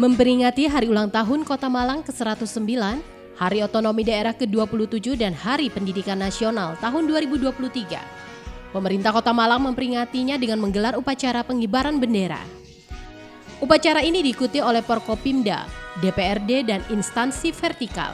Memperingati Hari Ulang Tahun Kota Malang ke-109, Hari Otonomi Daerah ke-27 dan Hari Pendidikan Nasional tahun 2023. Pemerintah Kota Malang memperingatinya dengan menggelar upacara pengibaran bendera. Upacara ini diikuti oleh Forkopimda, DPRD, dan instansi vertikal.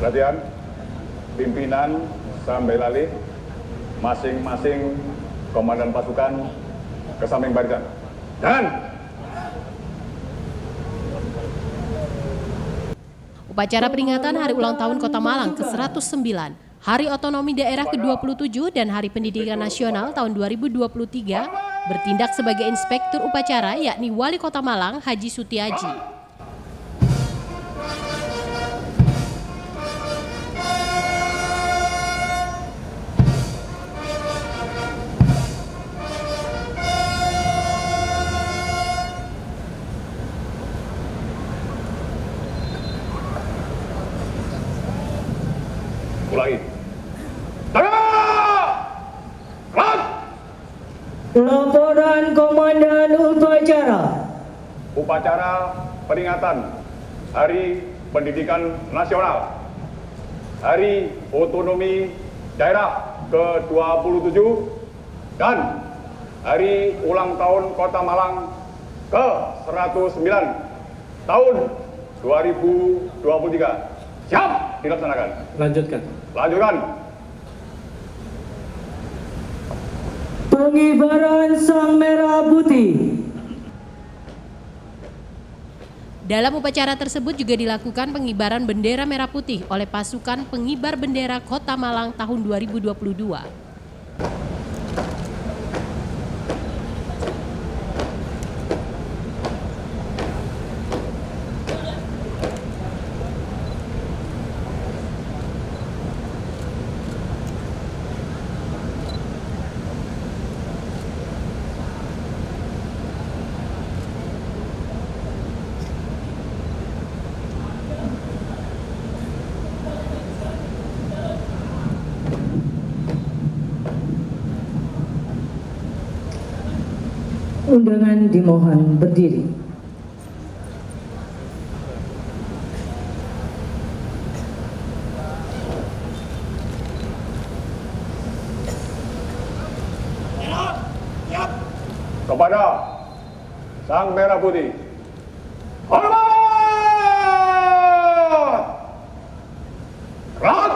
Perhatian, pimpinan sampai lalih, masing-masing komandan pasukan ke samping barisan. Dan upacara peringatan Hari Ulang Tahun Kota Malang ke-109, Hari Otonomi Daerah ke-27 dan Hari Pendidikan Nasional tahun 2023 bertindak sebagai inspektur upacara yakni Wali Kota Malang Haji Sutiaji. Ulangi. Laporan Komandan Upacara. Upacara peringatan Hari Pendidikan Nasional, Hari Otonomi Daerah ke-27 dan Hari Ulang Tahun Kota Malang ke-109 tahun 2023. Siap dilaksanakan. Lanjutkan. Pengibaran Sang Merah Putih. Dalam upacara tersebut juga dilakukan pengibaran bendera merah putih oleh pasukan pengibar bendera Kota Malang tahun 2022. Undangan dimohon berdiri. Kepada Sang Merah Putih, hormat! Gerak!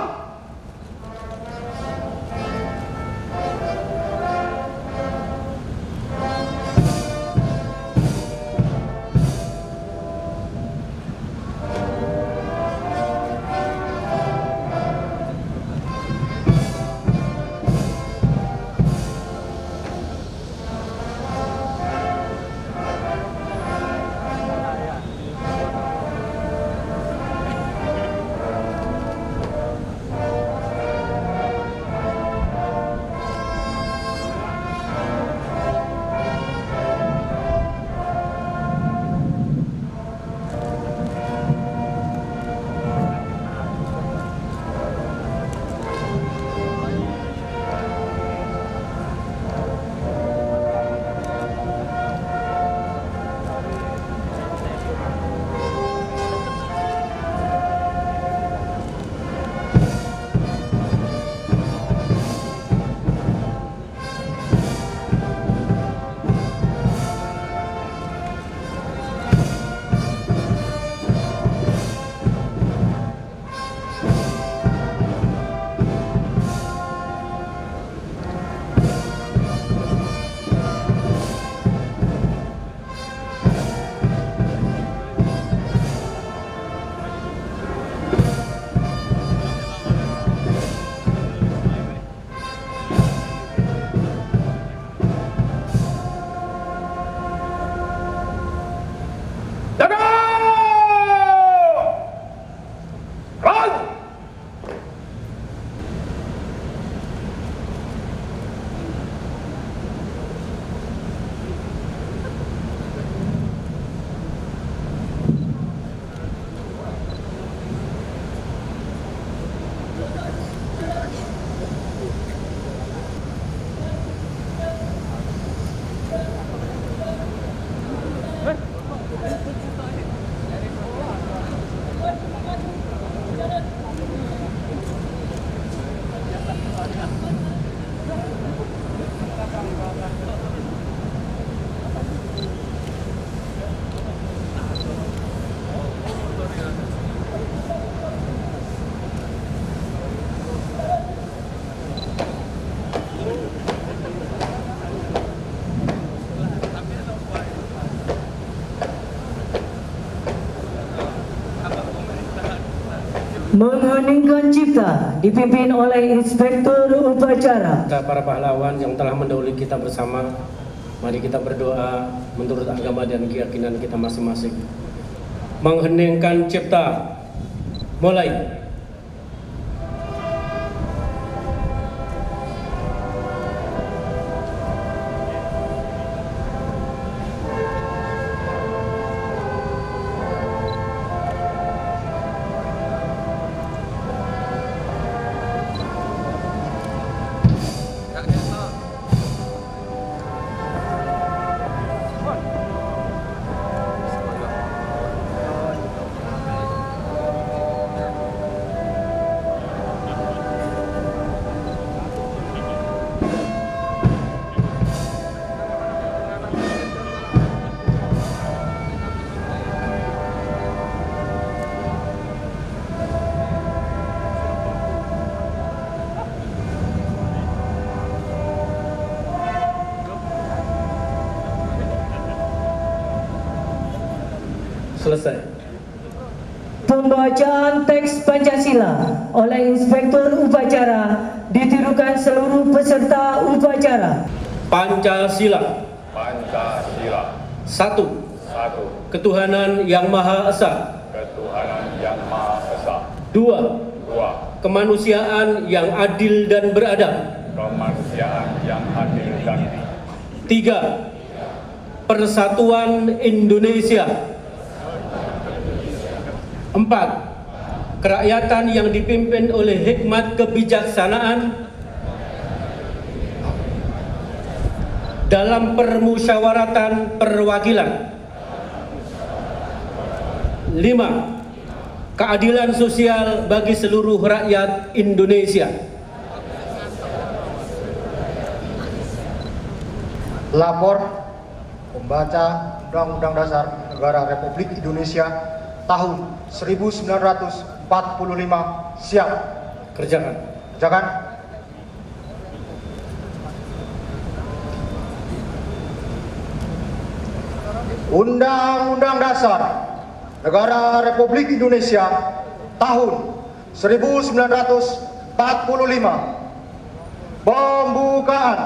Jaga! Gerak! Mengheningkan cipta dipimpin oleh Inspektur Upacara. Kita para pahlawan yang telah mendahului kita bersama, mari kita berdoa menurut agama dan keyakinan kita masing-masing. Mengheningkan cipta, mulai. Selesai. Pembacaan teks Pancasila oleh Inspektur Upacara ditirukan seluruh peserta upacara. Pancasila. Pancasila. 1. 1. Ketuhanan Yang Maha Esa. Ketuhanan Yang Maha Esa. 2. 2. Kemanusiaan yang adil dan beradab. Kemanusiaan yang adil dan 3. Persatuan Indonesia. 4. Kerakyatan yang dipimpin oleh hikmat kebijaksanaan dalam permusyawaratan perwakilan. 5. Keadilan sosial bagi seluruh rakyat Indonesia. Lapor pembaca Undang-Undang Dasar Negara Republik Indonesia tahun 1945 siap. Kerjakan. Kerjakan. Undang-Undang Dasar Negara Republik Indonesia tahun 1945. Pembukaan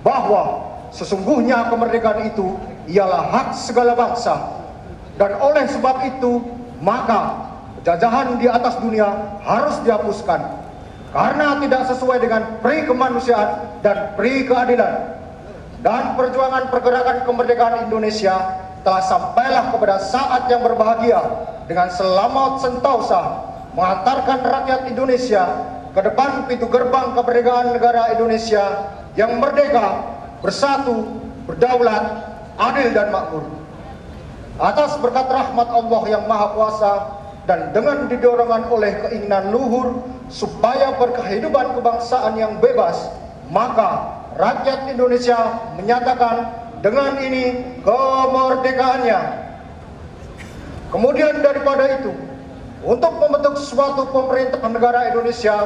bahwa sesungguhnya kemerdekaan itu ialah hak segala bangsa, dan oleh sebab itu maka penjajahan di atas dunia harus dihapuskan karena tidak sesuai dengan pri kemanusiaan dan pri keadilan. Dan perjuangan pergerakan kemerdekaan Indonesia telah sampailah kepada saat yang berbahagia dengan selamat sentosa mengantarkan rakyat Indonesia ke depan pintu gerbang kemerdekaan negara Indonesia yang merdeka, bersatu, berdaulat, adil dan makmur. Atas berkat rahmat Allah yang Maha Kuasa dan dengan didorongkan oleh keinginan luhur supaya berkehidupan kebangsaan yang bebas, maka rakyat Indonesia menyatakan dengan ini kemerdekaannya. Kemudian daripada itu, untuk membentuk suatu pemerintah negara Indonesia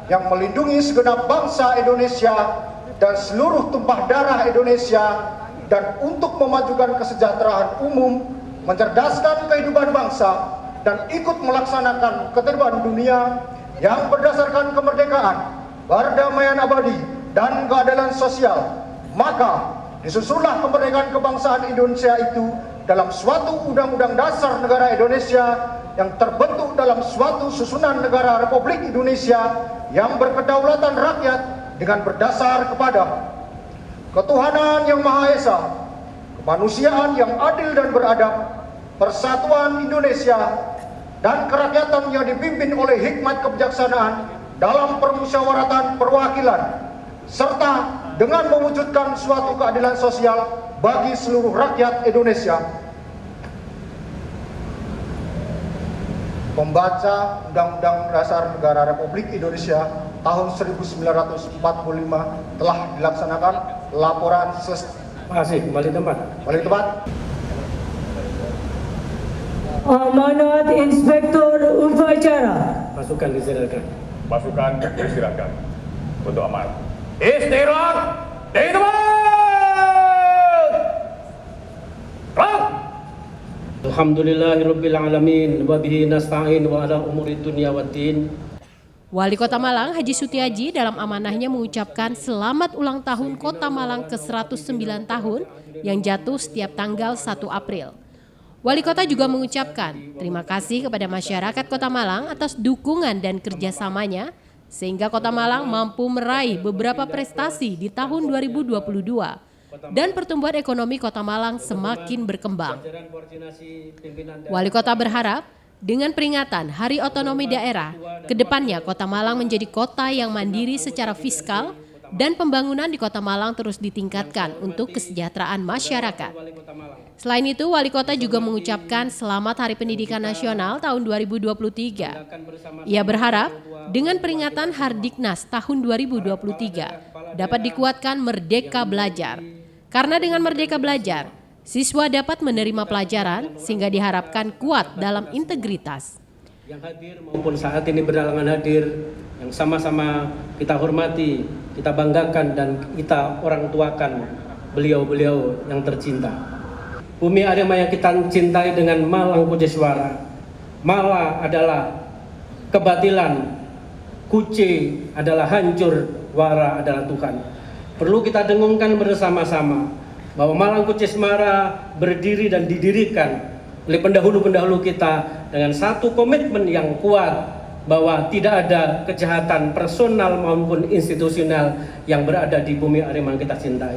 yang melindungi segenap bangsa Indonesia dan seluruh tumpah darah Indonesia, dan untuk memajukan kesejahteraan umum, mencerdaskan kehidupan bangsa, dan ikut melaksanakan ketertiban dunia yang berdasarkan kemerdekaan, perdamaian abadi, dan keadilan sosial, maka disusunlah kemerdekaan kebangsaan Indonesia itu dalam suatu undang-undang dasar negara Indonesia yang terbentuk dalam suatu susunan negara Republik Indonesia yang berkedaulatan rakyat dengan berdasar kepada ketuhanan yang Maha Esa, kemanusiaan yang adil dan beradab, persatuan Indonesia, dan kerakyatan yang dipimpin oleh hikmat kebijaksanaan dalam permusyawaratan perwakilan, serta dengan mewujudkan suatu keadilan sosial bagi seluruh rakyat Indonesia. Pembaca Undang-Undang Dasar Negara Republik Indonesia tahun 1945 telah dilaksanakan. Laporan selesai. Masih kembali tempat. Kembali tempat. Amanat Inspektur Upacara. Pasukan disilakan. Pasukan diistirahatkan untuk amanat. Istirahat di tempat. Gerak. Alhamdulillahirabbil alamin wa bihi nasta'in wa ala umuri dunya waddin. Wali Kota Malang Haji Sutiaji dalam amanahnya mengucapkan selamat ulang tahun Kota Malang ke-109 tahun yang jatuh setiap tanggal 1 April. Wali Kota juga mengucapkan terima kasih kepada masyarakat Kota Malang atas dukungan dan kerjasamanya sehingga Kota Malang mampu meraih beberapa prestasi di tahun 2022 dan pertumbuhan ekonomi Kota Malang semakin berkembang. Wali Kota berharap dengan peringatan Hari Otonomi Daerah, kedepannya Kota Malang menjadi kota yang mandiri secara fiskal dan pembangunan di Kota Malang terus ditingkatkan untuk kesejahteraan masyarakat. Selain itu, Wali Kota juga mengucapkan selamat Hari Pendidikan Nasional tahun 2023. Ia berharap dengan peringatan Hardiknas tahun 2023 dapat dikuatkan Merdeka Belajar. Karena dengan Merdeka Belajar, siswa dapat menerima pelajaran sehingga diharapkan kuat dalam integritas. Yang hadir maupun saat ini berhalangan hadir, yang sama-sama kita hormati, kita banggakan dan kita orang tuakan beliau-beliau yang tercinta. bumi Arema yang kita cintai dengan malang Kuceswara. Mala adalah kebatilan, Kuce adalah hancur, Wara adalah Tuhan. Perlu kita dengungkan bersama-sama bahwa Malang Kuceswara berdiri dan didirikan oleh pendahulu-pendahulu kita dengan satu komitmen yang kuat bahwa tidak ada kejahatan personal maupun institusional yang berada di bumi Arema yang kita cintai.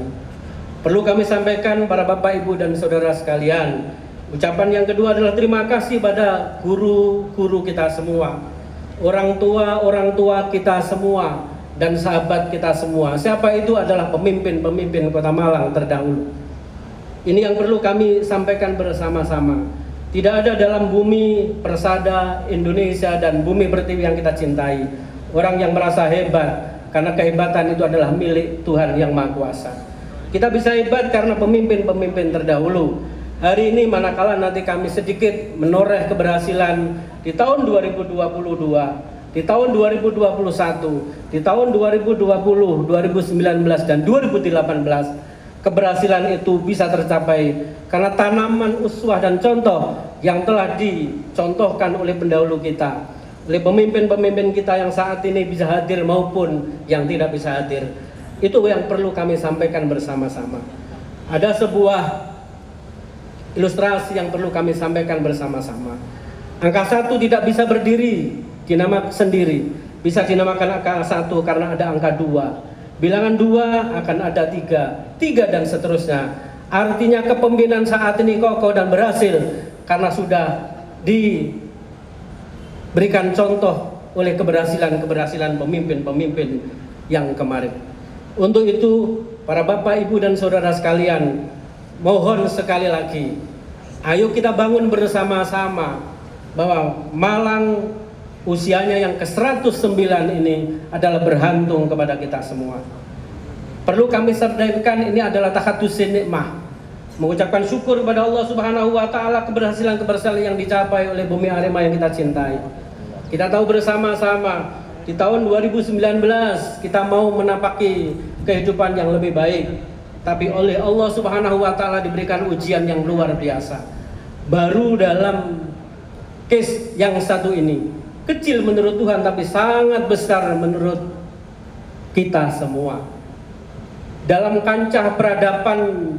Perlu kami sampaikan para Bapak, Ibu, dan Saudara sekalian, ucapan yang kedua adalah terima kasih pada guru-guru kita semua, orang tua kita semua, dan sahabat kita semua. Siapa itu adalah pemimpin-pemimpin Kota Malang terdahulu. Ini yang perlu kami sampaikan bersama-sama. Tidak ada dalam bumi persada Indonesia dan bumi pertiwi yang kita cintai orang yang merasa hebat, karena kehebatan itu adalah milik Tuhan yang Maha Kuasa. Kita bisa hebat karena pemimpin-pemimpin terdahulu. Hari ini manakala nanti kami sedikit menoreh keberhasilan di tahun 2022, di tahun 2021, di tahun 2020, 2019, dan 2018, keberhasilan itu bisa tercapai karena tanaman uswah dan contoh yang telah dicontohkan oleh pendahulu kita, oleh pemimpin-pemimpin kita yang saat ini bisa hadir maupun yang tidak bisa hadir. Itu yang perlu kami sampaikan bersama-sama. Ada sebuah ilustrasi yang perlu kami sampaikan bersama-sama. Angka 1 tidak bisa berdiri dinamakan sendiri, bisa dinamakan angka 1 karena ada angka 2. Bilangan 2 akan ada 3 dan seterusnya. Artinya kepemimpinan saat ini kokoh dan berhasil karena sudah diberikan contoh oleh keberhasilan pemimpin-pemimpin yang kemarin. Untuk itu, para Bapak, Ibu, dan Saudara sekalian, mohon sekali lagi, ayo kita bangun bersama-sama bahwa Malang usianya yang ke-109 ini adalah bergantung kepada kita semua. Perlu kami sampaikan, ini adalah tahaddusin nikmah, mengucapkan syukur kepada Allah Subhanahu wa taala keberhasilan yang dicapai oleh bumi Arema yang kita cintai. Kita tahu bersama-sama di tahun 2019 kita mau menapaki kehidupan yang lebih baik, tapi oleh Allah Subhanahu wa taala diberikan ujian yang luar biasa. Baru dalam case yang satu ini, kecil menurut Tuhan tapi sangat besar menurut kita semua. Dalam kancah peradaban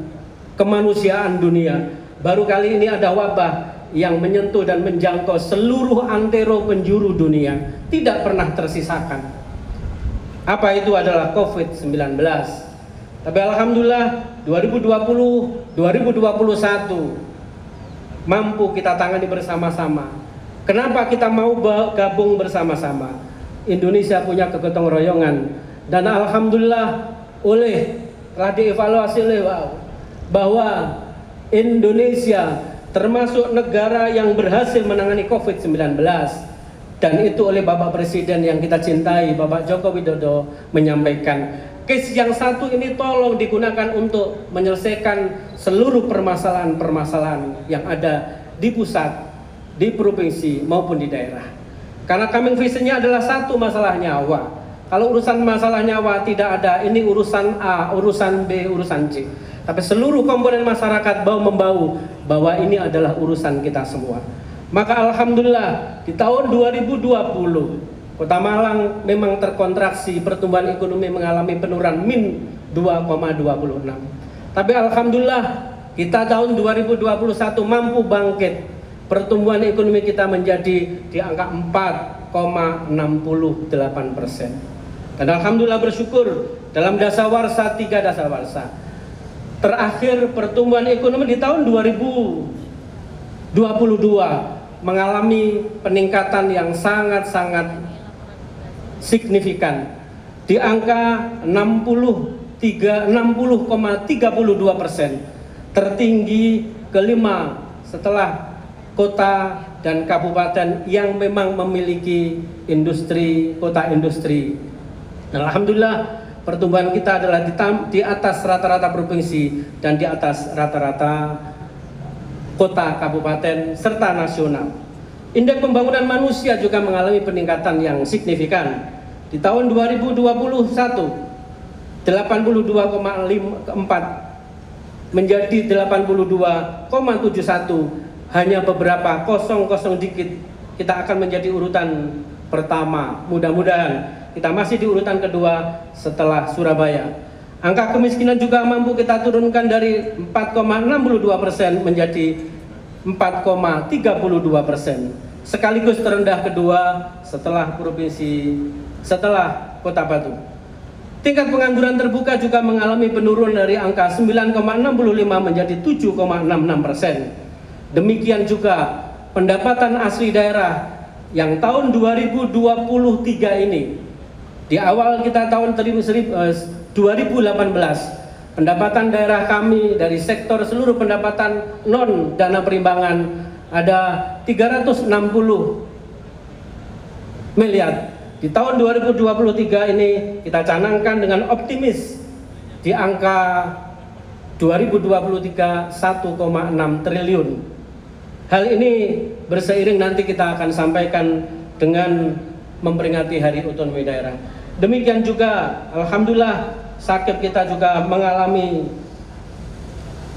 kemanusiaan dunia, baru kali ini ada wabah yang menyentuh dan menjangkau seluruh antero penjuru dunia, tidak pernah tersisakan. Apa itu adalah COVID-19? Tapi alhamdulillah 2020, 2021 mampu kita tangani bersama-sama. Kenapa kita mau gabung bersama-sama? Indonesia punya kegotong royongan, dan alhamdulillah telah dievaluasi bahwa Indonesia termasuk negara yang berhasil menangani COVID-19, dan itu oleh Bapak Presiden yang kita cintai, Bapak Joko Widodo, menyampaikan case yang satu ini tolong digunakan untuk menyelesaikan seluruh permasalahan-permasalahan yang ada di pusat, di provinsi maupun di daerah. Karena coming vision-nya adalah satu, masalah nyawa. Kalau urusan masalah nyawa tidak ada, ini urusan A, urusan B, urusan C. Tapi seluruh komponen masyarakat bau-membau bahwa ini adalah urusan kita semua. Maka alhamdulillah di tahun 2020 Kota Malang memang terkontraksi, pertumbuhan ekonomi mengalami penurunan -2,26. Tapi alhamdulillah kita tahun 2021 mampu bangkit. Pertumbuhan ekonomi kita menjadi di angka 4,68%. Dan alhamdulillah bersyukur dalam dasawarsa 3 dasawarsa terakhir pertumbuhan ekonomi di tahun 2022 mengalami peningkatan yang sangat-sangat signifikan di angka 60,32%, tertinggi kelima setelah kota dan kabupaten yang memang memiliki industri, kota industri. Dan alhamdulillah pertumbuhan kita adalah di atas rata-rata provinsi dan di atas rata-rata kota, kabupaten, serta nasional. Indeks pembangunan manusia juga mengalami peningkatan yang signifikan. Di tahun 2021, 82,4 menjadi 82,71, hanya beberapa kosong dikit kita akan menjadi urutan pertama. Mudah-mudahan kita masih di urutan kedua setelah Surabaya. Angka kemiskinan juga mampu kita turunkan dari 4,62% menjadi 4,32%, sekaligus terendah kedua setelah Kota Batu. Tingkat pengangguran terbuka juga mengalami penurunan dari angka 9,65 menjadi 7,66%. Demikian juga pendapatan asli daerah yang tahun 2023 ini, di awal kita tahun 2018, pendapatan daerah kami dari sektor seluruh pendapatan non dana perimbangan ada 360 miliar. Di tahun 2023 ini kita canangkan dengan optimis di angka 2023 1,6 triliun. Hal ini berseiring nanti kita akan sampaikan dengan memperingati Hari Otonomi Daerah. Demikian juga alhamdulillah Sakep kita juga mengalami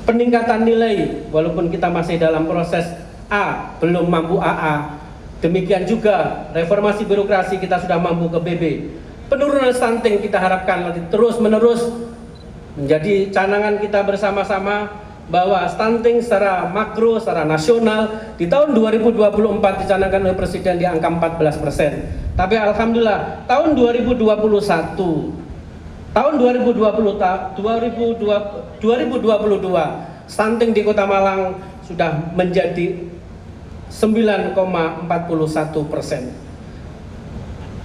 peningkatan nilai walaupun kita masih dalam proses A, belum mampu AA. Demikian juga reformasi birokrasi kita sudah mampu ke BB. Penurunan stunting kita harapkan nanti terus menerus menjadi canangan kita bersama-sama bahwa stunting secara makro, secara nasional di tahun 2024 dicanangkan oleh Presiden di angka 14%. Tapi alhamdulillah tahun 2022 stunting di Kota Malang sudah menjadi 9,41%.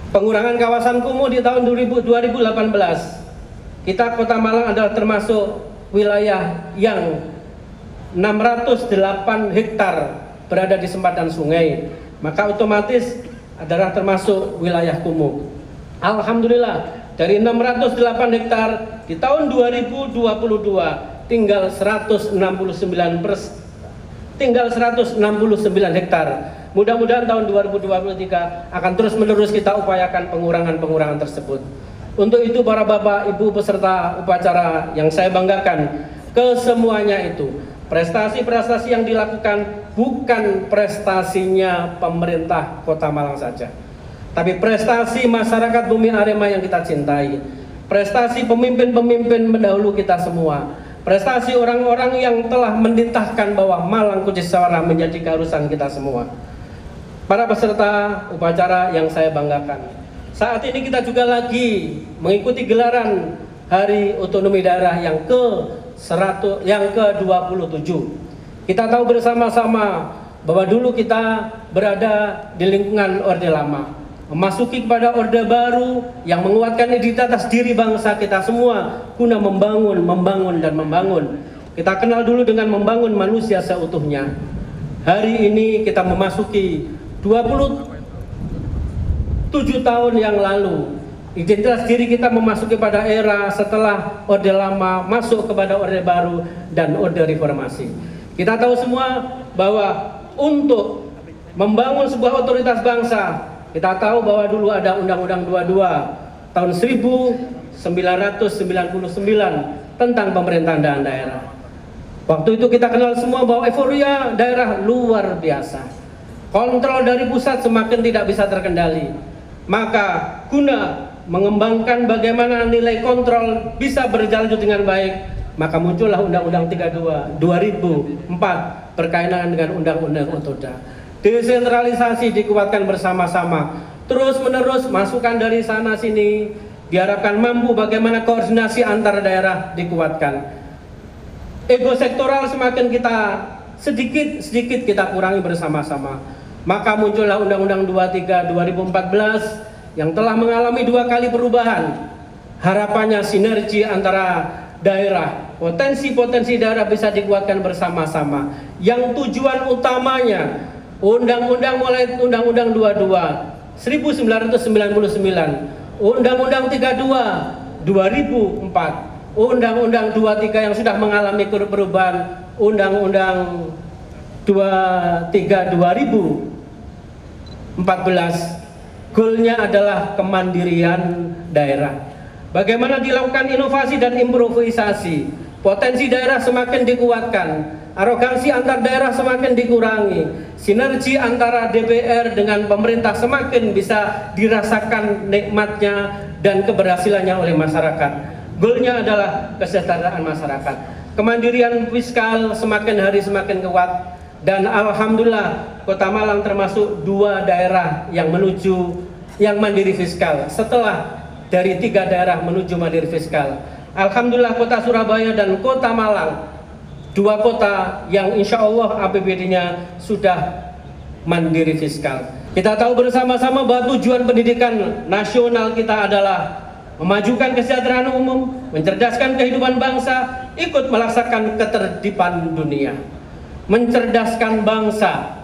Pengurangan kawasan kumuh di tahun 2018, kita Kota Malang adalah termasuk wilayah yang 608 hektar berada di sempadan sungai, maka otomatis adalah termasuk wilayah kumuh. Alhamdulillah dari 608 hektar di tahun 2022 tinggal 169 hektar. Mudah-mudahan tahun 2023 akan terus-menerus kita upayakan pengurangan tersebut. Untuk itu para Bapak Ibu peserta upacara yang saya banggakan, kesemuanya itu prestasi-prestasi yang dilakukan bukan prestasinya pemerintah Kota Malang saja, tapi prestasi masyarakat Bumi Arema yang kita cintai, prestasi pemimpin-pemimpin mendahulu kita semua, prestasi orang-orang yang telah menitahkan bahwa Malang Kucisawara menjadi keharusan kita semua. Para peserta upacara yang saya banggakan, saat ini kita juga lagi mengikuti gelaran Hari Otonomi Daerah yang ke-27. Kita tahu bersama-sama bahwa dulu kita berada di lingkungan Orde Lama, memasuki kepada Orde Baru yang menguatkan identitas diri bangsa kita semua guna membangun. Kita kenal dulu dengan membangun manusia seutuhnya. Hari ini kita memasuki 27 tahun yang lalu. Identitas diri kita memasuki pada era setelah Orde Lama masuk kepada Orde Baru dan Orde Reformasi. Kita tahu semua bahwa untuk membangun sebuah otoritas bangsa, kita tahu bahwa dulu ada Undang-Undang 22 tahun 1999 tentang pemerintahan daerah. Waktu itu kita kenal semua bahwa euforia daerah luar biasa. Kontrol dari pusat semakin tidak bisa terkendali. Maka guna mengembangkan bagaimana nilai kontrol bisa berjalan dengan baik, maka muncullah Undang-Undang 32 2004 berkaitan dengan Undang-Undang Otoda. Desentralisasi dikuatkan bersama-sama, terus menerus masukan dari sana sini diharapkan mampu bagaimana koordinasi antar daerah dikuatkan. Ego sektoral semakin kita sedikit kita kurangi bersama-sama. Maka muncullah Undang-Undang 23 2014 yang telah mengalami 2 kali perubahan. Harapannya sinergi antara daerah, potensi daerah bisa dikuatkan bersama-sama. Yang tujuan utamanya Undang-Undang mulai Undang-Undang 22 1999, Undang-Undang 32 2004, Undang-Undang 23 yang sudah mengalami perubahan, Undang-Undang 23 2014. Goalnya adalah kemandirian daerah. Bagaimana dilakukan inovasi dan improvisasi potensi daerah semakin dikuatkan, arogansi antar daerah semakin dikurangi, sinergi antara DPR dengan pemerintah semakin bisa dirasakan nikmatnya dan keberhasilannya oleh masyarakat. Goalnya adalah kesejahteraan masyarakat. Kemandirian fiskal semakin hari semakin kuat, dan alhamdulillah Kota Malang termasuk 2 daerah yang mandiri fiskal setelah dari 3 daerah menuju mandiri fiskal. Alhamdulillah Kota Surabaya dan Kota Malang 2 kota yang insya Allah APBD-nya sudah mandiri fiskal. Kita tahu bersama-sama bahwa tujuan pendidikan nasional kita adalah memajukan kesejahteraan umum, mencerdaskan kehidupan bangsa, ikut melaksanakan ketertiban dunia, mencerdaskan bangsa.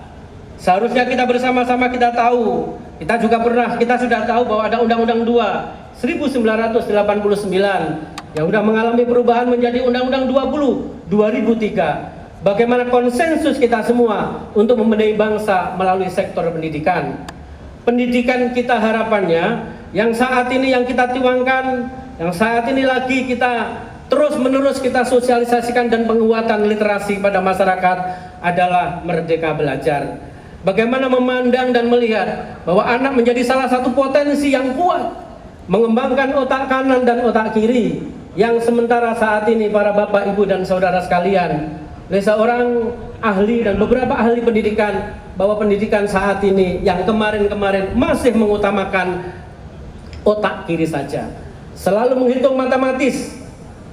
Seharusnya kita bersama-sama kita tahu, kita sudah tahu bahwa ada Undang-Undang 2 1989 yang sudah mengalami perubahan menjadi Undang-Undang 20 2003. Bagaimana konsensus kita semua untuk membenahi bangsa melalui sektor pendidikan. Pendidikan kita harapannya yang saat ini yang kita tuangkan, yang saat ini lagi kita terus-menerus kita sosialisasikan dan penguatan literasi pada masyarakat adalah Merdeka Belajar. Bagaimana memandang dan melihat bahwa anak menjadi salah satu potensi yang kuat, mengembangkan otak kanan dan otak kiri, yang sementara saat ini para bapak, ibu dan saudara sekalian, oleh seorang ahli dan beberapa ahli pendidikan, bahwa pendidikan saat ini yang kemarin-kemarin masih mengutamakan otak kiri saja, selalu menghitung matematis,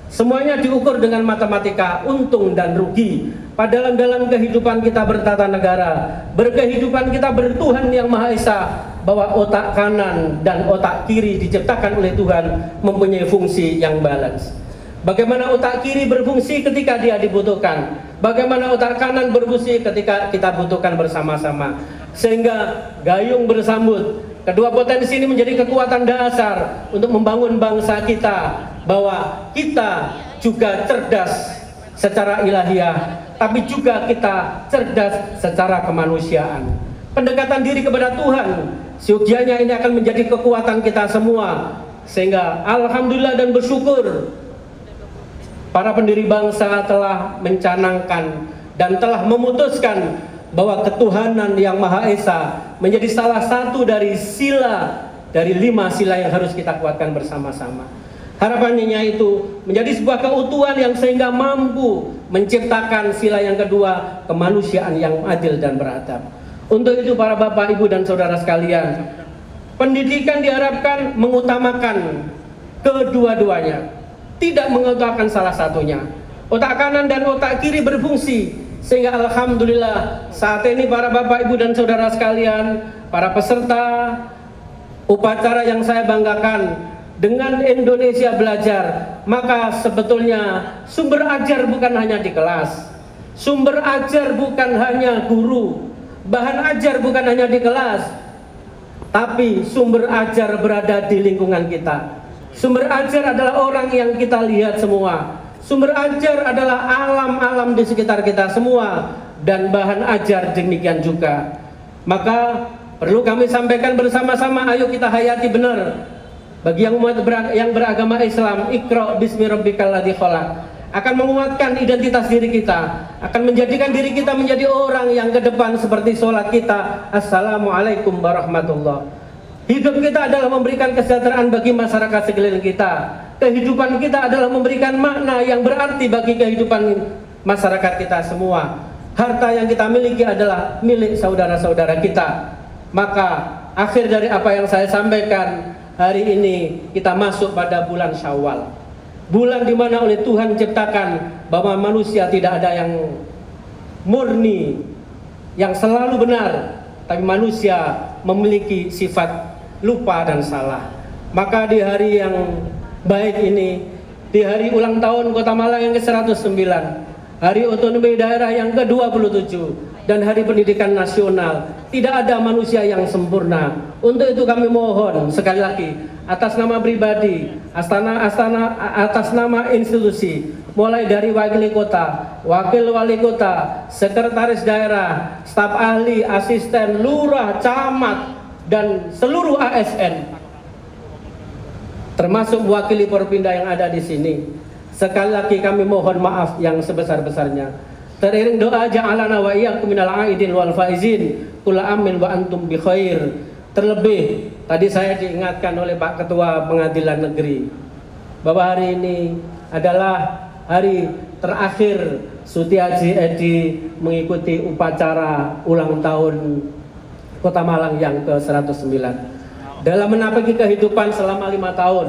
semuanya diukur dengan matematika, untung dan rugi. Padahal dalam kehidupan kita bertata negara, berkehidupan kita bertuhan yang Maha Esa, bahwa otak kanan dan otak kiri diciptakan oleh Tuhan mempunyai fungsi yang balance. Bagaimana otak kiri berfungsi ketika dia dibutuhkan, bagaimana otak kanan berfungsi ketika kita butuhkan bersama-sama, sehingga gayung bersambut. Kedua potensi ini menjadi kekuatan dasar untuk membangun bangsa kita, bahwa kita juga cerdas secara ilahiyah, tapi juga kita cerdas secara kemanusiaan. Pendekatan diri kepada Tuhan, seyogianya ini akan menjadi kekuatan kita semua, sehingga alhamdulillah dan bersyukur para pendiri bangsa telah mencanangkan dan telah memutuskan bahwa ketuhanan yang Maha Esa menjadi salah satu dari sila dari 5 sila yang harus kita kuatkan bersama-sama. Harapannya itu menjadi sebuah keutuhan yang sehingga mampu menciptakan sila yang kedua, kemanusiaan yang adil dan beradab. Untuk itu para bapak, ibu dan saudara sekalian, pendidikan diharapkan mengutamakan kedua-duanya, tidak mengutamakan salah satunya. Otak kanan dan otak kiri berfungsi, sehingga alhamdulillah saat ini para bapak, ibu dan saudara sekalian, para peserta upacara yang saya banggakan, dengan Indonesia Belajar, maka sebetulnya sumber ajar bukan hanya di kelas, sumber ajar bukan hanya guru, bahan ajar bukan hanya di kelas, tapi sumber ajar berada di lingkungan kita. Sumber ajar adalah orang yang kita lihat semua, sumber ajar adalah alam-alam di sekitar kita semua, dan bahan ajar demikian juga. Maka perlu kami sampaikan bersama-sama, ayo kita hayati benar. Bagi yang beragama Islam, Iqra bismi rabbikal ladzi khalaq, akan menguatkan identitas diri kita, akan menjadikan diri kita menjadi orang yang ke depan seperti sholat kita, assalamualaikum warahmatullah. Hidup kita adalah memberikan kesejahteraan bagi masyarakat sekeliling kita. Kehidupan kita adalah memberikan makna yang berarti bagi kehidupan masyarakat kita semua. Harta yang kita miliki adalah milik saudara-saudara kita. Maka akhir dari apa yang saya sampaikan, hari ini kita masuk pada bulan Syawal, bulan di mana oleh Tuhan ciptakan bahwa manusia tidak ada yang murni, yang selalu benar, tapi manusia memiliki sifat lupa dan salah. Maka di hari yang baik ini, di hari ulang tahun Kota Malang yang ke-109, hari otonomi daerah yang ke-27, dan hari pendidikan nasional, tidak ada manusia yang sempurna. Untuk itu kami mohon sekali lagi, atas nama pribadi, atas nama institusi, mulai dari wakil kota, wakil wali kota, sekretaris daerah, staf ahli, asisten, lurah, camat, dan seluruh ASN, termasuk mewakili Porpinda yang ada di sini. Sekali lagi kami mohon maaf yang sebesar-besarnya. Teriring doa ja'alana wa iyyakum minal aidin wal faizin. Kula amin wa antum bi khair. Terlebih tadi saya diingatkan oleh Pak Ketua Pengadilan Negeri bahwa hari ini adalah hari terakhir Sutiaji Edi mengikuti upacara ulang tahun Kota Malang yang ke-109. Dalam menapaki kehidupan selama 5 tahun,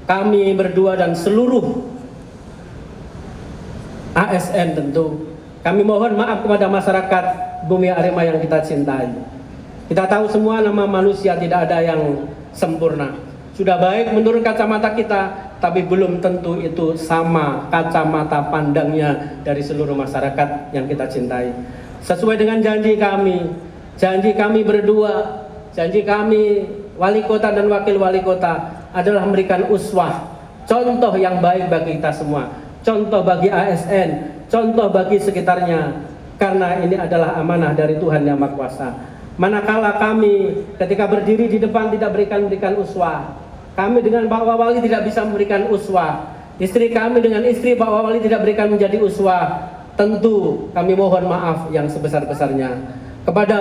kami berdua dan seluruh ASN tentu, kami mohon maaf kepada masyarakat Bumi Arema yang kita cintai. Kita tahu semua nama manusia tidak ada yang sempurna. Sudah baik menurut kacamata kita, tapi belum tentu itu sama kacamata pandangnya dari seluruh masyarakat yang kita cintai. Sesuai dengan janji kami berdua, janji kami wali kota dan wakil wali kota adalah memberikan uswah, contoh yang baik bagi kita semua, contoh bagi ASN, contoh bagi sekitarnya, karena ini adalah amanah dari Tuhan Yang Maha Kuasa. Manakala kami ketika berdiri di depan tidak berikan uswah, kami dengan Pak Wali tidak bisa memberikan uswah, istri kami dengan istri Pak Wali tidak berikan menjadi uswah, tentu kami mohon maaf yang sebesar-besarnya kepada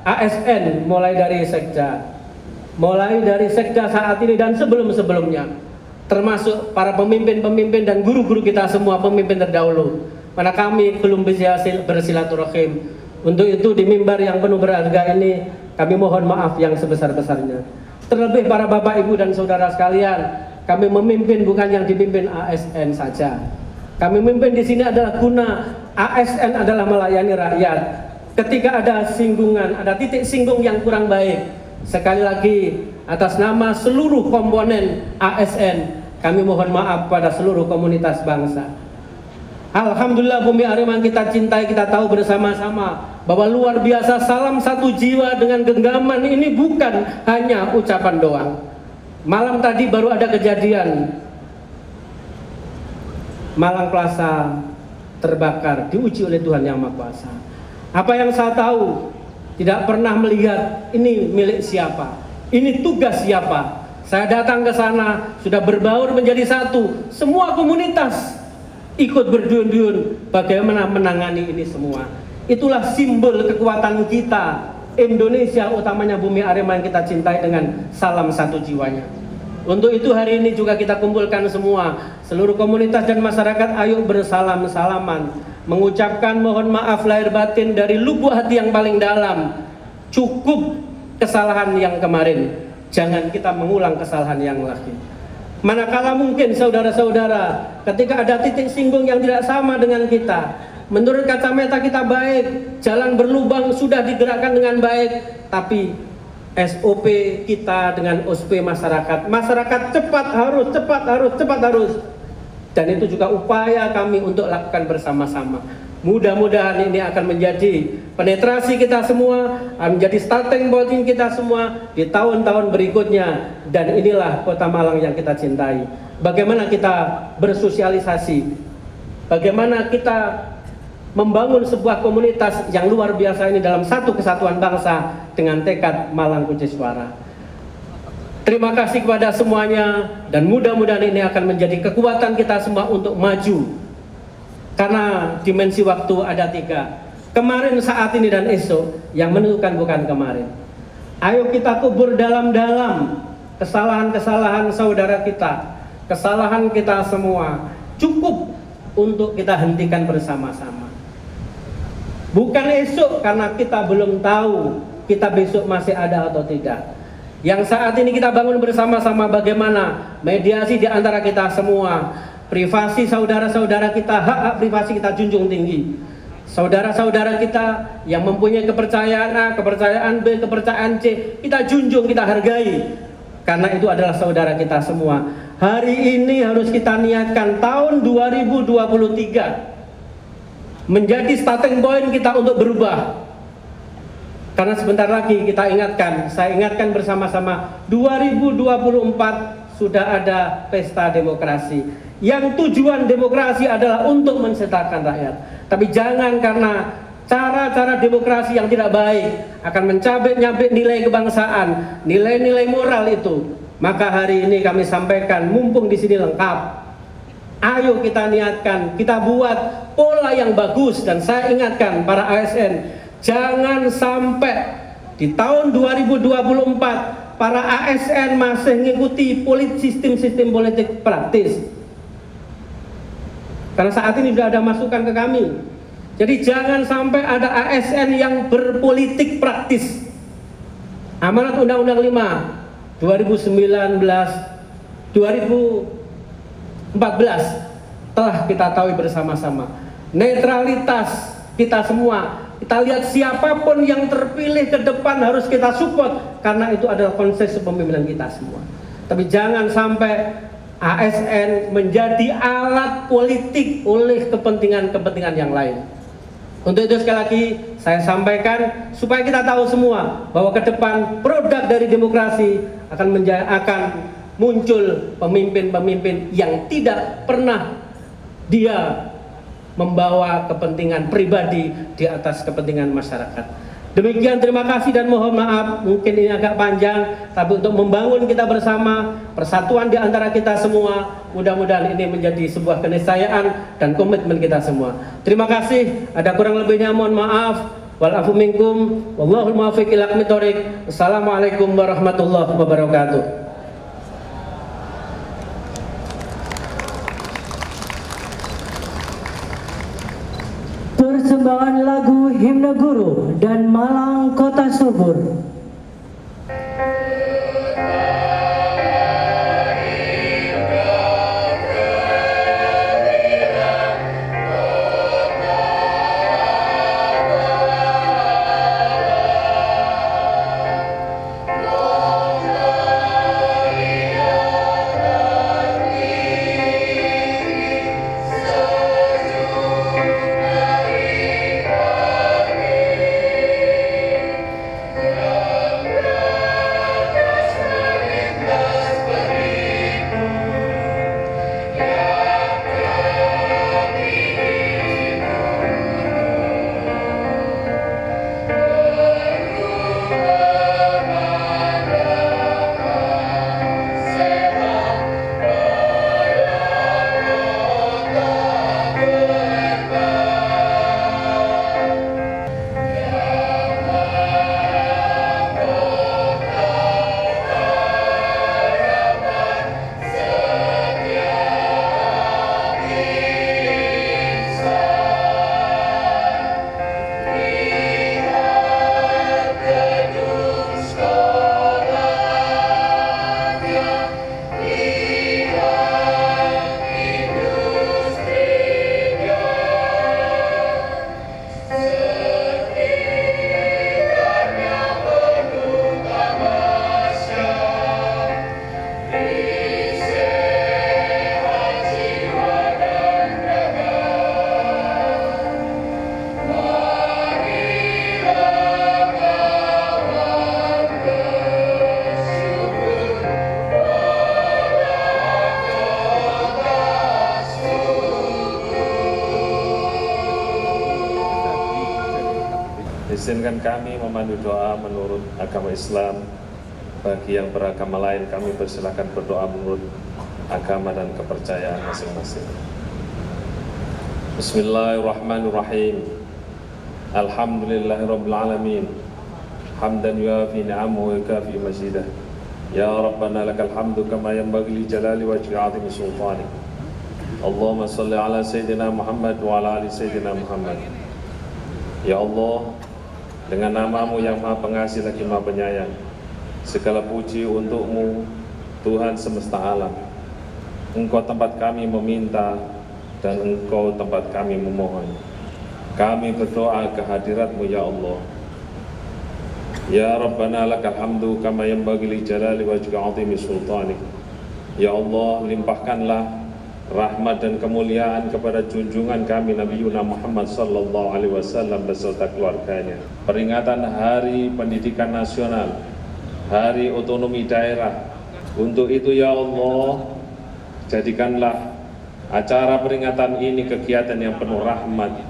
ASN, mulai dari sekda saat ini dan sebelum-sebelumnya, termasuk para pemimpin-pemimpin dan guru-guru kita semua, pemimpin terdahulu, mana kami belum bisa bersilaturahim. Untuk itu di mimbar yang penuh berharga ini kami mohon maaf yang sebesar-besarnya. Terlebih para bapak ibu dan saudara sekalian, kami memimpin bukan yang dipimpin ASN saja. Kami memimpin di sini adalah guna ASN adalah melayani rakyat. Ketika ada singgungan, ada titik singgung yang kurang baik, sekali lagi atas nama seluruh komponen ASN, kami mohon maaf pada seluruh komunitas bangsa. Alhamdulillah Bumi Arema yang kita cintai, kita tahu bersama-sama bahwa luar biasa salam satu jiwa dengan genggaman ini bukan hanya ucapan doang. Malam tadi baru ada kejadian Malang Plaza terbakar, diuji oleh Tuhan Yang Maha Kuasa. Apa yang saya tahu, tidak pernah melihat ini milik siapa, ini tugas siapa. Saya datang ke sana sudah berbaur menjadi satu, semua komunitas ikut berduyun-duyun bagaimana menangani ini semua. Itulah simbol kekuatan kita Indonesia, utamanya Bumi Arema yang kita cintai, dengan salam satu jiwanya. Untuk itu hari ini juga kita kumpulkan semua seluruh komunitas dan masyarakat, ayo bersalam-salaman, mengucapkan mohon maaf lahir batin dari lubuk hati yang paling dalam. Cukup kesalahan yang kemarin, jangan kita mengulang kesalahan yang lagi. Manakala mungkin saudara-saudara ketika ada titik singgung yang tidak sama dengan kita, menurut kacamata kita baik, jalan berlubang sudah digerakkan dengan baik, tapi SOP kita dengan OSP masyarakat cepat harus, dan itu juga upaya kami untuk lakukan bersama-sama. Mudah-mudahan ini akan menjadi penetrasi kita semua, menjadi starting point kita semua di tahun-tahun berikutnya. Dan inilah Kota Malang yang kita cintai. Bagaimana kita bersosialisasi, bagaimana kita membangun sebuah komunitas yang luar biasa ini dalam satu kesatuan bangsa dengan tekad Malang Kunci Suara. Terima kasih kepada semuanya, dan mudah-mudahan ini akan menjadi kekuatan kita semua untuk maju. Karena dimensi waktu ada 3. Kemarin, saat ini, dan esok. Yang menentukan bukan kemarin. Ayo kita kubur dalam-dalam kesalahan-kesalahan saudara kita, kesalahan kita semua. Cukup untuk kita hentikan bersama-sama. Bukan esok, karena kita belum tahu kita besok masih ada atau tidak. Yang saat ini kita bangun bersama-sama bagaimana mediasi di antara kita semua. Privasi saudara-saudara kita, hak-hak privasi kita junjung tinggi. Saudara-saudara kita yang mempunyai kepercayaan A, kepercayaan B, kepercayaan C, kita junjung, kita hargai. Karena itu adalah saudara kita semua. Hari ini harus kita niatkan tahun 2023 menjadi starting point kita untuk berubah. Karena sebentar lagi kita ingatkan, saya ingatkan bersama-sama, 2024 sudah ada pesta demokrasi. Yang tujuan demokrasi adalah untuk mensejahterakan rakyat. Tapi jangan karena cara-cara demokrasi yang tidak baik akan mencabik-nyabik nilai kebangsaan, nilai-nilai moral itu. Maka hari ini kami sampaikan, mumpung di sini lengkap, Ayo kita niatkan, kita buat pola yang bagus. Dan saya ingatkan para ASN, jangan sampai di tahun 2024 para ASN masih mengikuti sistem politik praktis. Karena saat ini sudah ada masukan ke kami. Jadi jangan sampai ada ASN yang berpolitik praktis. Amanat Undang-Undang 5 2014 telah kita tahu bersama-sama. Netralitas kita semua. Kita lihat siapapun yang terpilih ke depan harus kita support, karena itu adalah konsep kepemimpinan kita semua. Tapi jangan sampai ASN menjadi alat politik oleh kepentingan-kepentingan yang lain. Untuk itu sekali lagi saya sampaikan supaya kita tahu semua bahwa ke depan produk dari demokrasi akan muncul pemimpin-pemimpin yang tidak pernah dia membawa kepentingan pribadi di atas kepentingan masyarakat. Demikian, terima kasih dan mohon maaf mungkin ini agak panjang, tapi untuk membangun kita bersama, persatuan di antara kita semua, mudah-mudahan ini menjadi sebuah keniscayaan dan komitmen kita semua. Terima kasih, ada kurang lebihnya mohon maaf. Wal afu minkum, wallahul muwaffiq ila aqwamit thoriq. Assalamualaikum warahmatullahi wabarakatuh. Persembahan lagu Himne Guru dan Malang Kota Subur. Izinkan kami memandu doa menurut agama Islam. Bagi yang beragama lain, kami persilakan berdoa menurut agama dan kepercayaan masing-masing. Bismillahirrahmanirrahim. Alhamdulillahirabbil alamin. Hamdan yuafi ni'amahu wa yukafi mazidah. Ya Rabbana lakal hamdu kama yanbaghi li jalali wajhi 'azimi sultanik. Allahumma shalli ala sayyidina Muhammad wa ala ali sayyidina Muhammad. Ya Allah, dengan namamu yang maha pengasih lagi maha penyayang, segala puji untukmu Tuhan semesta alam. Engkau tempat kami meminta dan Engkau tempat kami memohon. Kami berdoa ke hadiratmu ya Allah. Ya Rabbana lakal hamdu kama yanbaghi li jalali wajhi 'azimi sultanik. Ya Allah, limpahkanlah rahmat dan kemuliaan kepada junjungan kami Nabi Muhammad sallallahu alaihi wasallam beserta keluarganya. Peringatan Hari Pendidikan Nasional, Hari Otonomi Daerah. Untuk itu ya Allah, jadikanlah acara peringatan ini kegiatan yang penuh rahmat,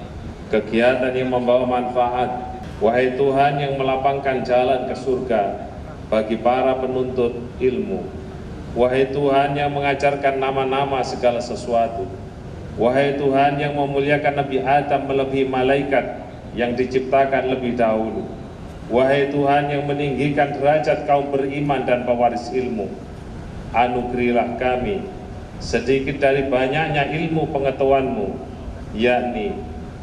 kegiatan yang membawa manfaat. Wahai Tuhan yang melapangkan jalan ke surga bagi para penuntut ilmu. Wahai Tuhan yang mengajarkan nama-nama segala sesuatu. Wahai Tuhan yang memuliakan Nabi Adam melebihi malaikat yang diciptakan lebih dahulu. Wahai Tuhan yang meninggikan derajat kaum beriman dan pewaris ilmu, anugerilah kami sedikit dari banyaknya ilmu pengetahuan-Mu, yakni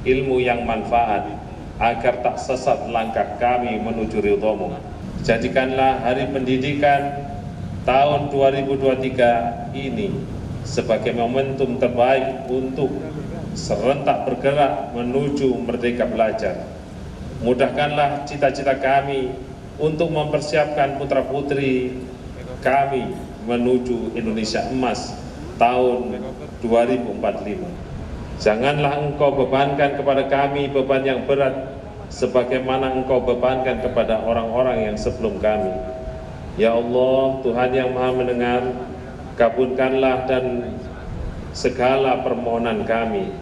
ilmu yang manfaat, agar tak sesat langkah kami menuju ridha-Mu. Jadikanlah hari pendidikan tahun 2023 ini sebagai momentum terbaik untuk serentak bergerak menuju merdeka belajar. Mudahkanlah cita-cita kami untuk mempersiapkan putra-putri kami menuju Indonesia Emas tahun 2045. Janganlah Engkau bebankan kepada kami beban yang berat sebagaimana Engkau bebankan kepada orang-orang yang sebelum kami. Ya Allah, Tuhan yang Maha Mendengar, kabulkanlah dan segala permohonan kami.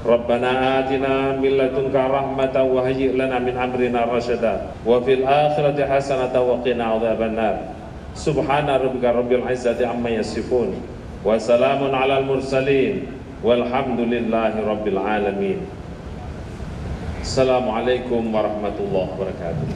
Rabbana atina min ladunka rahmatan wa hayyi' lana min amrina rasyada wa fil akhirati hasanatan wa qina adzabannar. Subhana rabbika rabbil izzati amma yasifun wa salamun alal mursalin walhamdulillahi rabbil alamin. Assalamualaikum warahmatullahi wabarakatuh.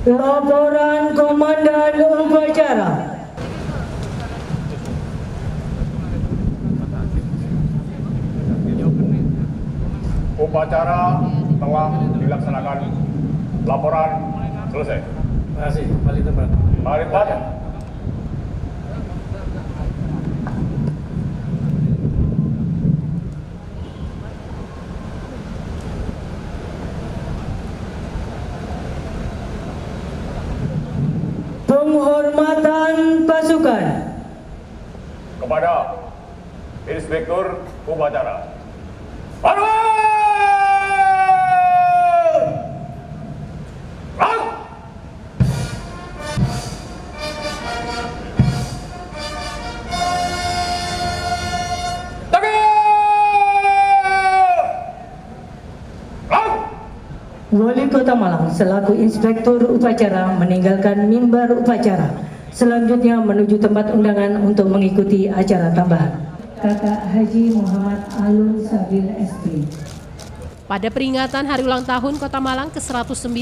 Laporan Komandan Upacara. Upacara telah dilaksanakan. Laporan selesai. Terima kasih, balik tempat. Mari Pak. Penghormatan pasukan. Kepada Inspektur Upacara. Bangun! Rang! Wali Kota Malang selaku Inspektur Upacara meninggalkan mimbar upacara. Selanjutnya menuju tempat undangan untuk mengikuti acara tambahan. Kakak Haji Muhammad Alun Sabil SP. Pada peringatan Hari Ulang Tahun Kota Malang ke-109,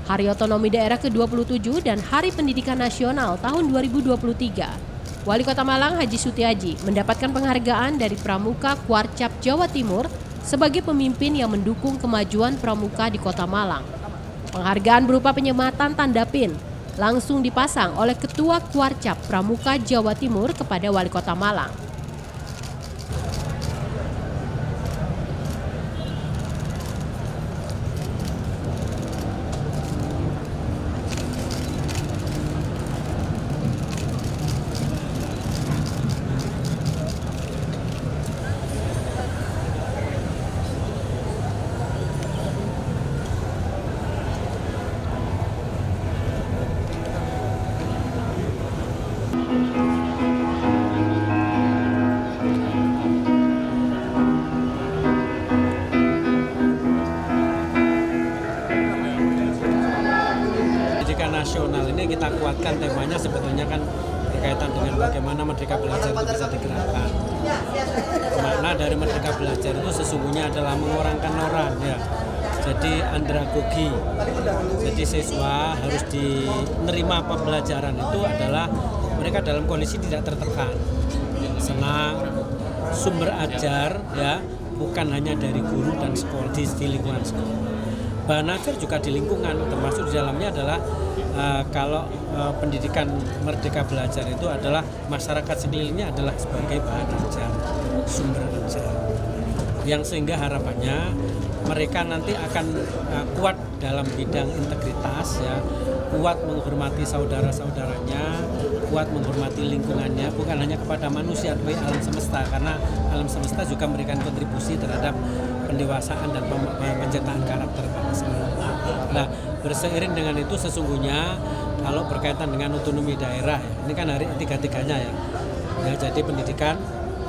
Hari Otonomi Daerah ke-27 dan Hari Pendidikan Nasional tahun 2023, Wali Kota Malang Haji Sutiaji mendapatkan penghargaan dari Pramuka Kuarcap Jawa Timur sebagai pemimpin yang mendukung kemajuan pramuka di Kota Malang. Penghargaan berupa penyematan tanda PIN langsung dipasang oleh Ketua Kuarcap Pramuka Jawa Timur kepada Wali Kota Malang. Nasional ini kita kuatkan, temanya sebetulnya kan berkaitan dengan bagaimana Merdeka Belajar itu bisa digerakkan. Makna dari Merdeka Belajar itu sesungguhnya adalah mengorangkan orang, ya. Jadi andragogi. Jadi siswa harus menerima pembelajaran itu adalah mereka dalam kondisi tidak tertekan, senang, sumber ajar, ya, bukan hanya dari guru dan sekolah di lingkungan sekolah. Bahan ajar juga di lingkungan, termasuk di dalamnya adalah kalau pendidikan Merdeka Belajar itu adalah masyarakat sekelilingnya adalah sebagai bahan ajar, sumber ajar, yang sehingga harapannya mereka nanti akan kuat dalam bidang integritas, ya, kuat menghormati saudara-saudaranya, kuat menghormati lingkungannya, bukan hanya kepada manusia tapi alam semesta, karena alam semesta juga memberikan kontribusi terhadap pendewasaan dan penciptaan karakter bangsa. Nah, berseiring dengan itu sesungguhnya kalau berkaitan dengan otonomi daerah, ini kan hari tiga-tiganya ya, jadi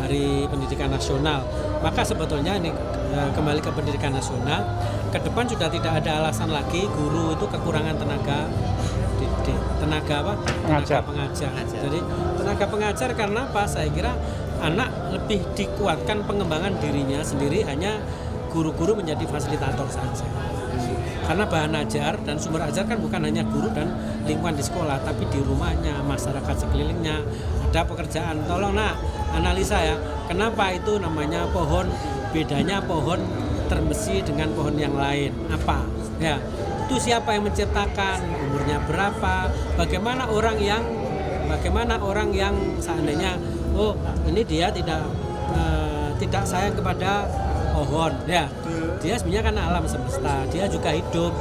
hari pendidikan nasional, maka sebetulnya ini kembali ke pendidikan nasional, ke depan sudah tidak ada alasan lagi guru itu kekurangan tenaga didik, tenaga pengajar. Jadi tenaga pengajar karena apa? Saya kira anak lebih dikuatkan pengembangan dirinya sendiri, hanya guru-guru menjadi fasilitator saja. Karena bahan ajar dan sumber ajar kan bukan hanya guru dan lingkungan di sekolah, tapi di rumahnya, masyarakat sekelilingnya, ada pekerjaan. Tolong nak, analisa ya, kenapa itu namanya pohon, bedanya pohon termesi dengan pohon yang lain, apa? Ya, itu siapa yang menciptakan, umurnya berapa, bagaimana orang yang seandainya, oh ini dia tidak sayang kepada pohon, ya, dia sebenarnya kan alam semesta, dia juga hidup.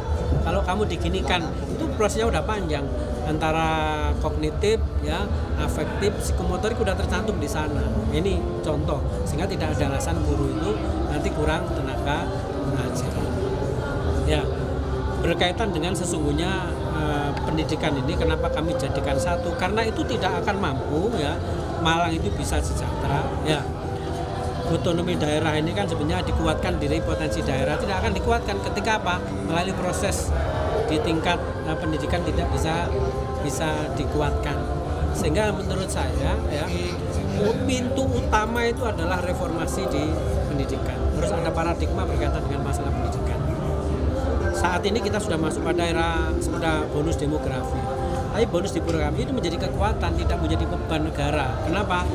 Kalau kamu diginikan, itu prosesnya udah panjang, antara kognitif, ya, afektif, psikomotorik udah tercantum di sana. Ini contoh, sehingga tidak ada alasan guru itu nanti kurang tenaga mengajar. Ya, berkaitan dengan sesungguhnya pendidikan ini, kenapa kami jadikan satu? Karena itu tidak akan mampu, ya, Malang itu bisa sejahtera, ya. Otonomi daerah ini kan sebenarnya dikuatkan dari potensi daerah, tidak akan dikuatkan ketika apa? Melalui proses di tingkat pendidikan tidak bisa dikuatkan. Sehingga menurut saya, ya, pintu utama itu adalah reformasi di pendidikan. Harus ada paradigma berkaitan dengan masalah pendidikan. Saat ini kita sudah masuk pada era sudah bonus demografi. Tapi bonus demografi itu menjadi kekuatan, tidak menjadi beban negara. Kenapa?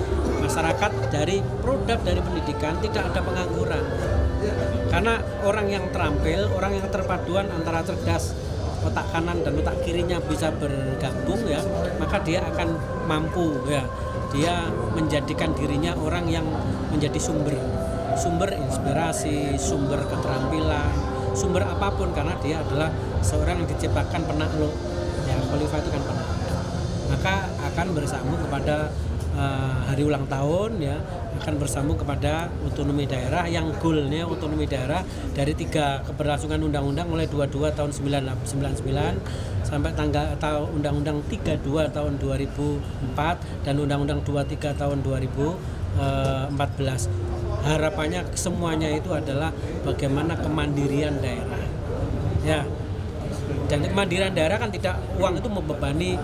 Masyarakat dari produk dari pendidikan tidak ada pengangguran. Karena orang yang terampil, orang yang terpaduan antara cerdas, otak kanan dan otak kirinya bisa bergabung, ya, maka dia akan mampu, ya, dia menjadikan dirinya orang yang menjadi sumber inspirasi, sumber keterampilan, sumber apapun, karena dia adalah seorang yang diciptakan penakluk, ya, khalifah itu kan penakluk, maka akan bersambung kepada hari ulang tahun, ya, akan bersambung kepada otonomi daerah yang goalnya otonomi daerah dari 3 keberlangsungan undang-undang mulai 22 tahun 1999 sampai undang-undang 32 tahun 2004 dan undang-undang 23 tahun 2014. Harapannya semuanya itu adalah bagaimana kemandirian daerah, ya, dan kemandirian daerah kan tidak, uang itu membebani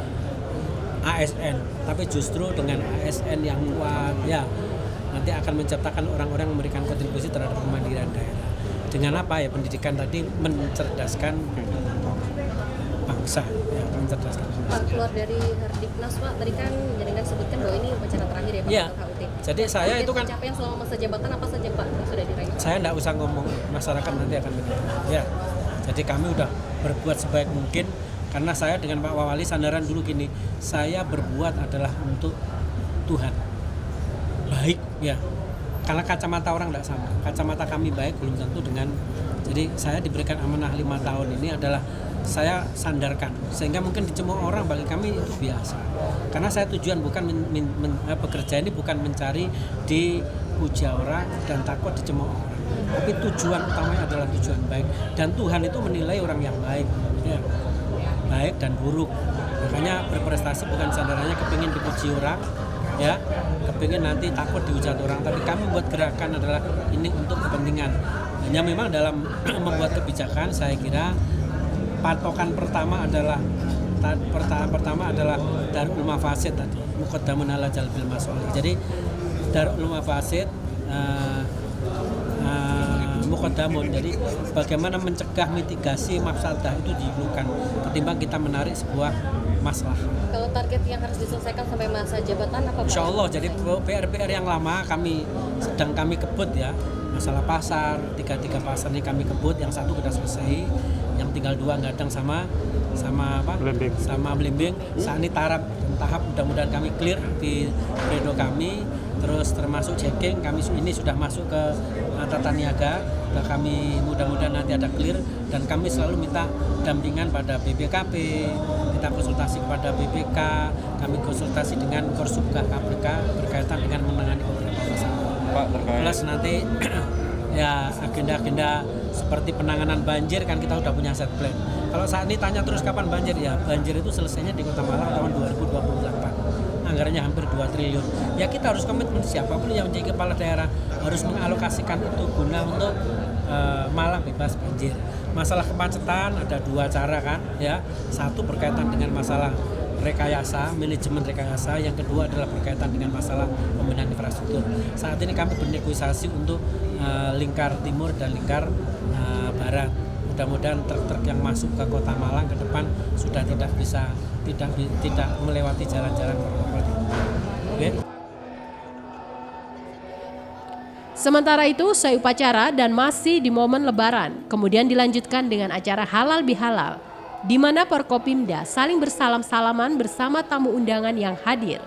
ASN, tapi justru dengan ASN yang kuat, ya, nanti akan menciptakan orang-orang yang memberikan kontribusi terhadap kemandirian daerah. Dengan apa, ya, pendidikan tadi mencerdaskan bangsa, ya, mencerdaskan bangsa. Pak, keluar dari Hardiknas, Pak, tadi kan jaringan sebutkan bahwa ini upacara terakhir, ya, Pak, ya, untuk HUT. Jadi saya itu kan pencapaian selama masa jabatan apa saja, Pak, yang sudah diraih? Saya tidak usah ngomong, masyarakat nanti akan menilai, ya. Jadi kami udah berbuat sebaik mungkin. Karena saya dengan Pak Wali sandaran dulu gini, saya berbuat adalah untuk Tuhan, baik, ya. Karena kacamata orang tidak sama, kacamata kami baik belum tentu dengan. Jadi saya diberikan amanah 5 tahun ini adalah saya sandarkan, sehingga mungkin dicemooh orang bagi kami itu biasa. Karena saya tujuan bukan bekerja ini bukan mencari dipuja orang dan takut dicemooh orang, tapi tujuan utamanya adalah tujuan baik, dan Tuhan itu menilai orang yang baik, ya. Baik dan buruk, makanya berprestasi bukan sandarannya kepingin dipuji orang, ya, kepingin nanti takut dihujat orang, tapi kami buat gerakan adalah ini untuk kepentingan. Hanya memang dalam membuat kebijakan saya kira patokan pertama adalah Darul Mafasid tadi, muqaddamun ala jalbil masalih. Jadi Darul Mafasid muqaddamun, jadi bagaimana mencegah mitigasi mafsadah itu diperlukan ketimbang kita menarik sebuah masalah. Kalau target yang harus diselesaikan sampai masa jabatan apa, Pak? Insya Allah, jadi PR yang lama sedang kami kebut, ya, masalah pasar, 3 pasar ini kami kebut, yang 1 sudah selesai, yang tinggal 2 Gadang sama Belimbing. Saat ini tahap mudah-mudahan kami clear di periode kami, terus termasuk checking kami ini sudah masuk ke tata niaga, dan kami mudah-mudahan nanti ada clear, dan kami selalu minta dampingan pada BPKP, kita konsultasi kepada BPK, kami konsultasi dengan Korsubka KPK berkaitan dengan menangani beberapa masalah. Pak, terkait Plus nanti ya agenda-agenda seperti penanganan banjir kan kita sudah punya set plan. Kalau saat ini tanya terus kapan banjir, ya banjir itu selesainya di Kota Malang tahun 2028. Anggarannya hampir 2 triliun. Ya kita harus komitmen, siapapun yang menjadi kepala daerah harus mengalokasikan itu guna untuk Malang bebas banjir. Masalah kemacetan ada 2 cara kan, ya. Satu berkaitan dengan masalah rekayasa, manajemen rekayasa. Yang kedua adalah berkaitan dengan masalah pembenahan infrastruktur. Saat ini kami bernegosiasi untuk lingkar timur dan lingkar barat. Mudah-mudahan truk-truk yang masuk ke Kota Malang ke depan sudah tidak melewati jalan-jalan protokol. Okay. Sementara itu, usai upacara dan masih di momen Lebaran, kemudian dilanjutkan dengan acara halal bihalal, di mana Forkopimda saling bersalam-salaman bersama tamu undangan yang hadir.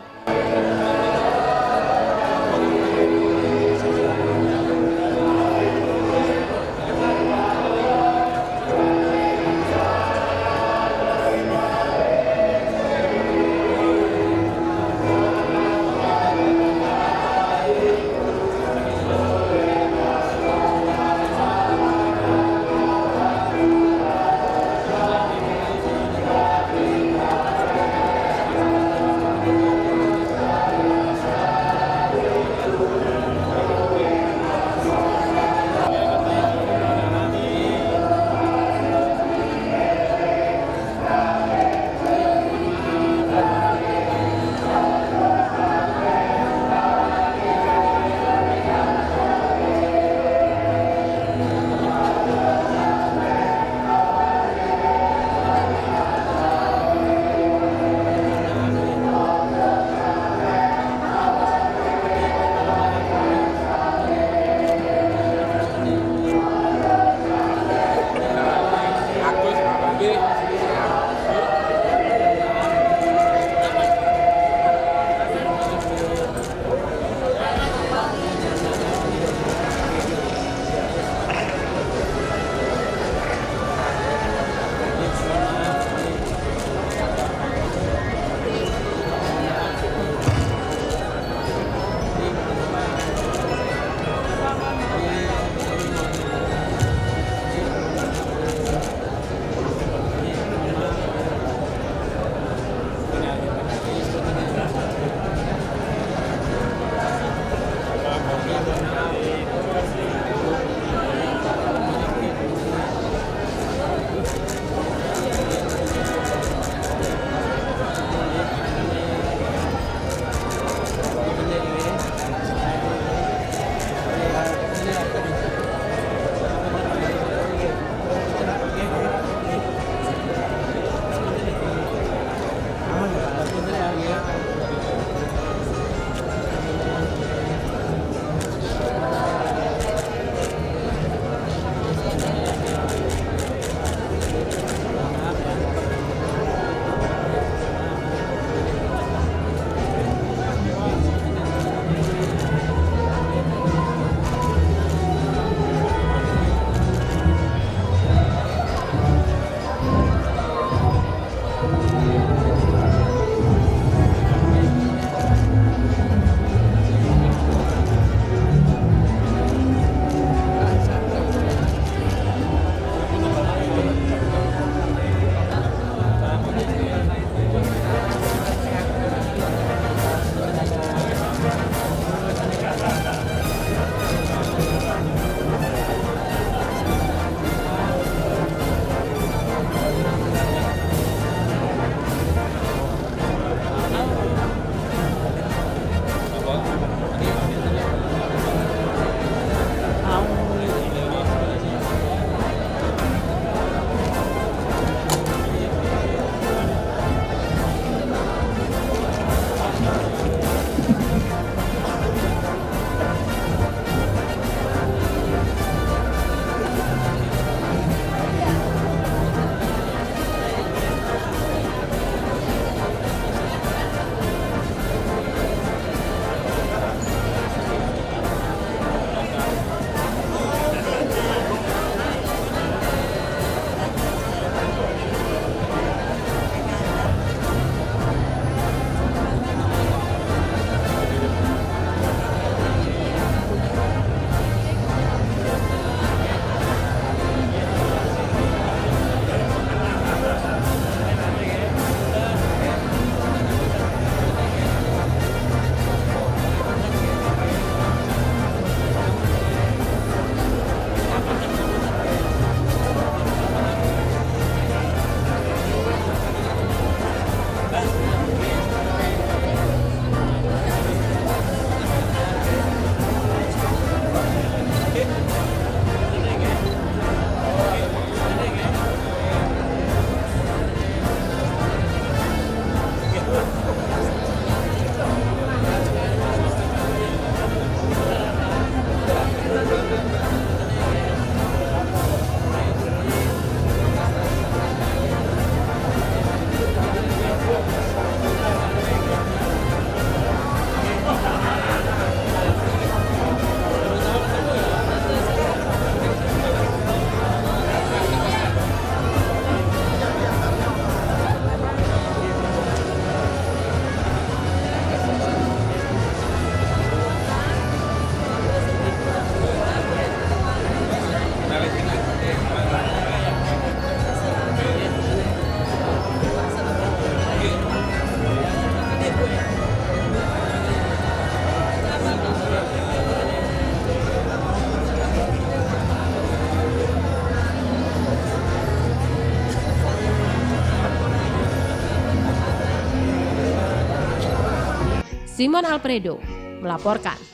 Simon Alfredo melaporkan.